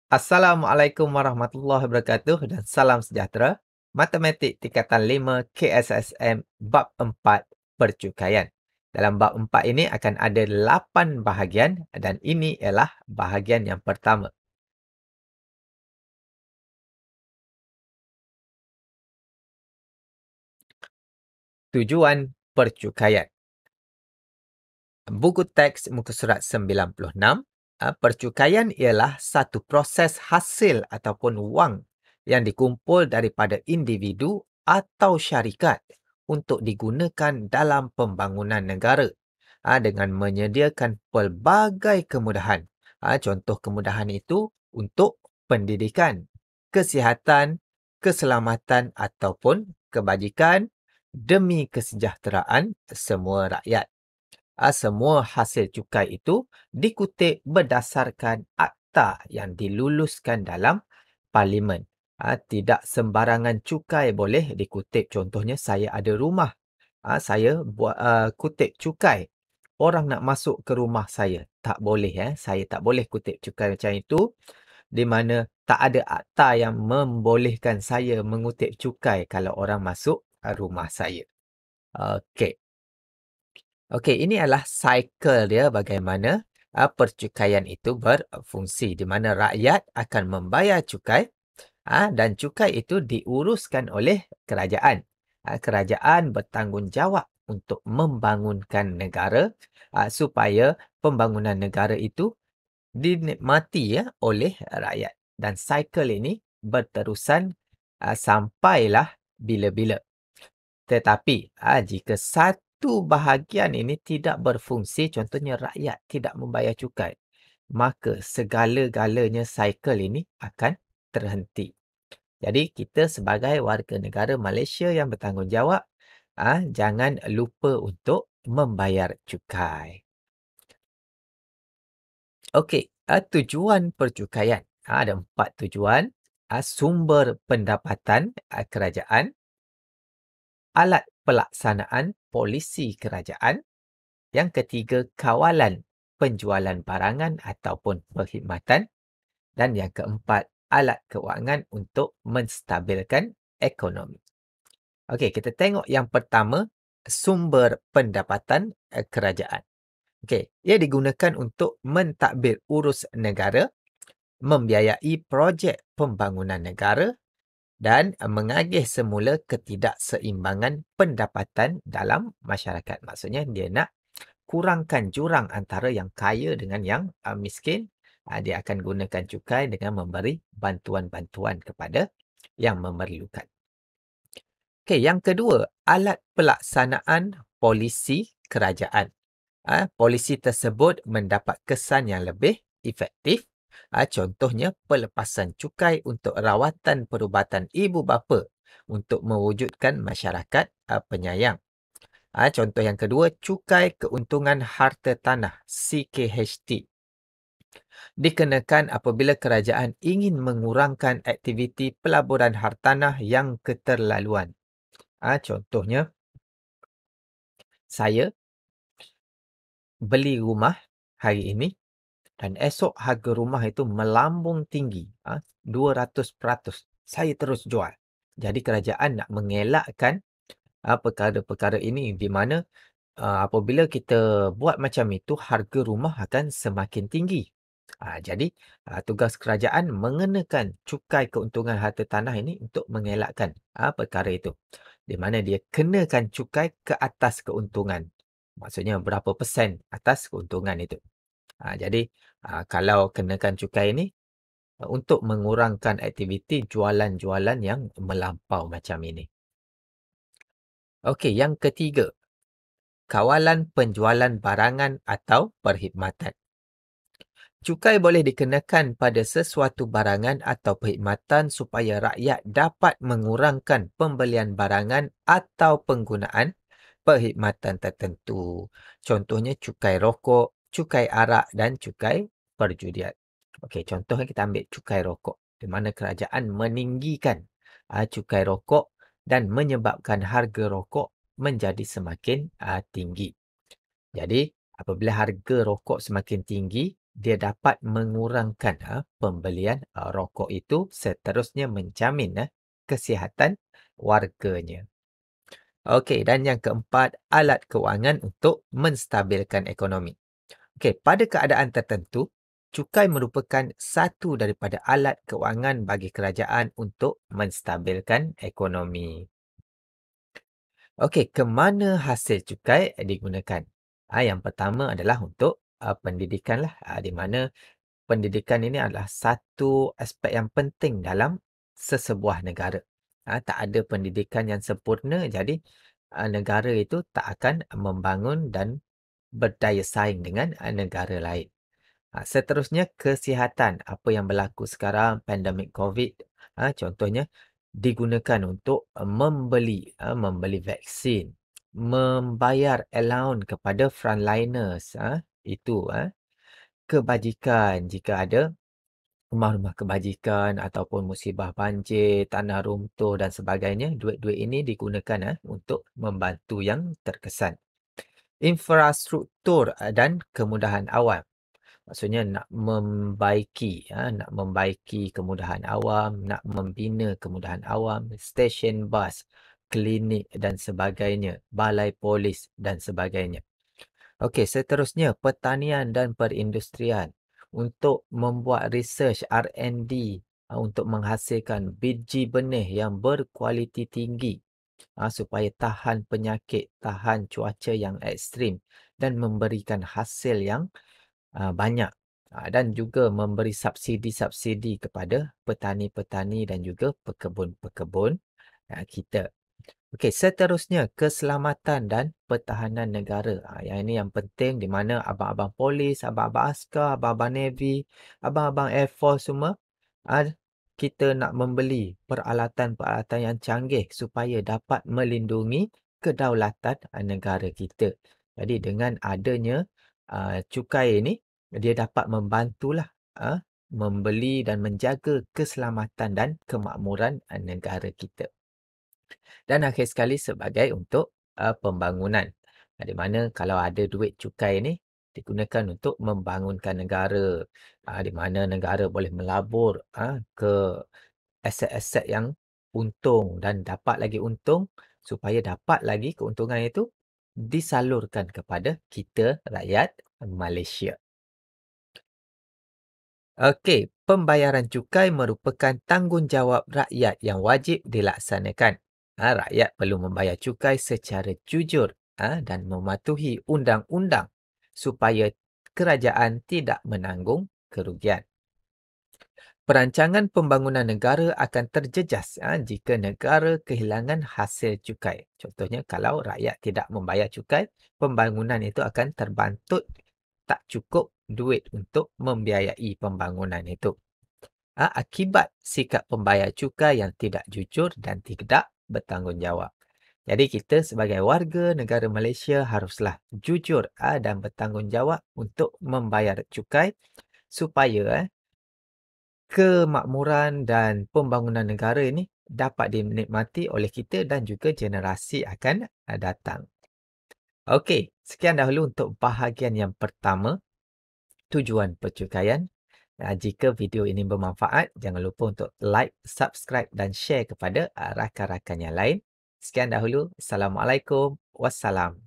Assalamualaikum warahmatullahi wabarakatuh dan salam sejahtera. Matematik tingkatan 5 KSSM bab 4 percukaian. Dalam bab 4 ini akan ada 8 bahagian dan ini ialah bahagian yang pertama. Tujuan percukaian. Buku teks muka surat 96. Percukaian ialah satu proses hasil ataupun wang yang dikumpul daripada individu atau syarikat untuk digunakan dalam pembangunan negara dengan menyediakan pelbagai kemudahan. Contoh kemudahan itu untuk pendidikan, kesihatan, keselamatan ataupun kebajikan demi kesejahteraan semua rakyat. Semua hasil cukai itu dikutip berdasarkan akta yang diluluskan dalam parlimen. Tidak sembarangan cukai boleh dikutip. Contohnya, saya ada rumah. Saya buat kutip cukai. Orang nak masuk ke rumah saya. Tak boleh. Saya tak boleh kutip cukai macam itu. Di mana tak ada akta yang membolehkan saya mengutip cukai kalau orang masuk rumah saya. Okey. Okey, ini adalah cycle dia bagaimana percukaian itu berfungsi di mana rakyat akan membayar cukai dan cukai itu diuruskan oleh kerajaan. Kerajaan bertanggungjawab untuk membangunkan negara supaya pembangunan negara itu dinikmati oleh rakyat. Dan cycle ini berterusan sampailah bila-bila. Tetapi jika satu bahagian ini tidak berfungsi, contohnya rakyat tidak membayar cukai, maka segala-galanya cycle ini akan terhenti. Jadi kita sebagai warga negara Malaysia yang bertanggungjawab, jangan lupa untuk membayar cukai. Okey, tujuan percukaian. Ada 4 tujuan. Sumber pendapatan kerajaan, alat pelaksanaan polisi kerajaan. Yang ketiga, kawalan penjualan barangan ataupun perkhidmatan. Dan yang keempat, alat kewangan untuk menstabilkan ekonomi. Okey, kita tengok yang pertama, sumber pendapatan kerajaan. Okey, ia digunakan untuk mentadbir urus negara, membiayai projek pembangunan negara dan mengagih semula ketidakseimbangan pendapatan dalam masyarakat. Maksudnya dia nak kurangkan jurang antara yang kaya dengan yang miskin. Dia akan gunakan cukai dengan memberi bantuan-bantuan kepada yang memerlukan. Okey, yang kedua, alat pelaksanaan polisi kerajaan. Polisi tersebut mendapat kesan yang lebih efektif. Contohnya, pelepasan cukai untuk rawatan perubatan ibu bapa untuk mewujudkan masyarakat penyayang. Contoh yang kedua, cukai keuntungan harta tanah CKHT dikenakan apabila kerajaan ingin mengurangkan aktiviti pelaburan hartanah yang keterlaluan. Contohnya, saya beli rumah hari ini dan esok harga rumah itu melambung tinggi, 200%. Saya terus jual. Jadi kerajaan nak mengelakkan perkara-perkara ini di mana apabila kita buat macam itu, harga rumah akan semakin tinggi. Jadi, tugas kerajaan mengenakan cukai keuntungan harta tanah ini untuk mengelakkan perkara itu. Di mana dia kenakan cukai ke atas keuntungan. Maksudnya berapa persen atas keuntungan itu. Jadi, kalau kenakan cukai ini untuk mengurangkan aktiviti jualan-jualan yang melampau macam ini. Okey, yang ketiga, kawalan penjualan barangan atau perkhidmatan. Cukai boleh dikenakan pada sesuatu barangan atau perkhidmatan supaya rakyat dapat mengurangkan pembelian barangan atau penggunaan perkhidmatan tertentu. Contohnya cukai rokok, cukai arak dan cukai perjudian. Okey, contohnya kita ambil cukai rokok di mana kerajaan meninggikan cukai rokok dan menyebabkan harga rokok menjadi semakin tinggi. Jadi, apabila harga rokok semakin tinggi, dia dapat mengurangkan pembelian rokok itu, seterusnya menjamin kesihatan warganya. Okey, dan yang keempat, alat kewangan untuk menstabilkan ekonomi. Okey, pada keadaan tertentu, cukai merupakan satu daripada alat kewangan bagi kerajaan untuk menstabilkan ekonomi. Okey, ke mana hasil cukai digunakan? Yang pertama adalah untuk pendidikan lah, di mana pendidikan ini adalah satu aspek yang penting dalam sesebuah negara. Tak ada pendidikan yang sempurna, jadi negara itu tak akan membangun dan berdaya saing dengan negara lain. Seterusnya, kesihatan. Apa yang berlaku sekarang, pandemik COVID, contohnya digunakan untuk membeli vaksin, membayar allowance kepada frontliners. Itu kebajikan jika ada rumah-rumah kebajikan ataupun musibah banjir, tanah runtuh dan sebagainya, duit-duit ini digunakan untuk membantu yang terkesan. Infrastruktur dan kemudahan awam. Maksudnya nak membaiki kemudahan awam, nak membina kemudahan awam, stesen bas, klinik dan sebagainya, balai polis dan sebagainya. Okey, seterusnya pertanian dan perindustrian untuk membuat research R&D untuk menghasilkan biji benih yang berkualiti tinggi supaya tahan penyakit, tahan cuaca yang ekstrim dan memberikan hasil yang banyak, dan juga memberi subsidi-subsidi kepada petani-petani dan juga pekebun-pekebun kita. Okey, seterusnya keselamatan dan pertahanan negara. Yang ini yang penting, di mana abang-abang polis, abang-abang askar, abang-abang navy, abang-abang air force semua, ah, kita nak membeli peralatan-peralatan yang canggih supaya dapat melindungi kedaulatan negara kita. Jadi dengan adanya cukai ini, dia dapat membantulah membeli dan menjaga keselamatan dan kemakmuran negara kita. Dan akhir sekali sebagai untuk pembangunan. Di mana kalau ada duit cukai ini digunakan untuk membangunkan negara. Di mana negara boleh melabur ke aset-aset yang untung dan dapat lagi untung, supaya dapat lagi keuntungan itu disalurkan kepada kita rakyat Malaysia. Okey, pembayaran cukai merupakan tanggungjawab rakyat yang wajib dilaksanakan. Rakyat perlu membayar cukai secara jujur dan mematuhi undang-undang supaya kerajaan tidak menanggung kerugian. Perancangan pembangunan negara akan terjejas jika negara kehilangan hasil cukai. Contohnya, kalau rakyat tidak membayar cukai, pembangunan itu akan terbantut, tak cukup duit untuk membiayai pembangunan itu. Akibat sikap pembayar cukai yang tidak jujur dan tidak bertanggungjawab. Jadi kita sebagai warga negara Malaysia haruslah jujur dan bertanggungjawab untuk membayar cukai supaya kemakmuran dan pembangunan negara ini dapat dinikmati oleh kita dan juga generasi akan datang. Okey, sekian dahulu untuk bahagian yang pertama, tujuan percukaian. Jika video ini bermanfaat, jangan lupa untuk like, subscribe dan share kepada rakan-rakan yang lain. Sekian dahulu. Assalamualaikum. Wassalam.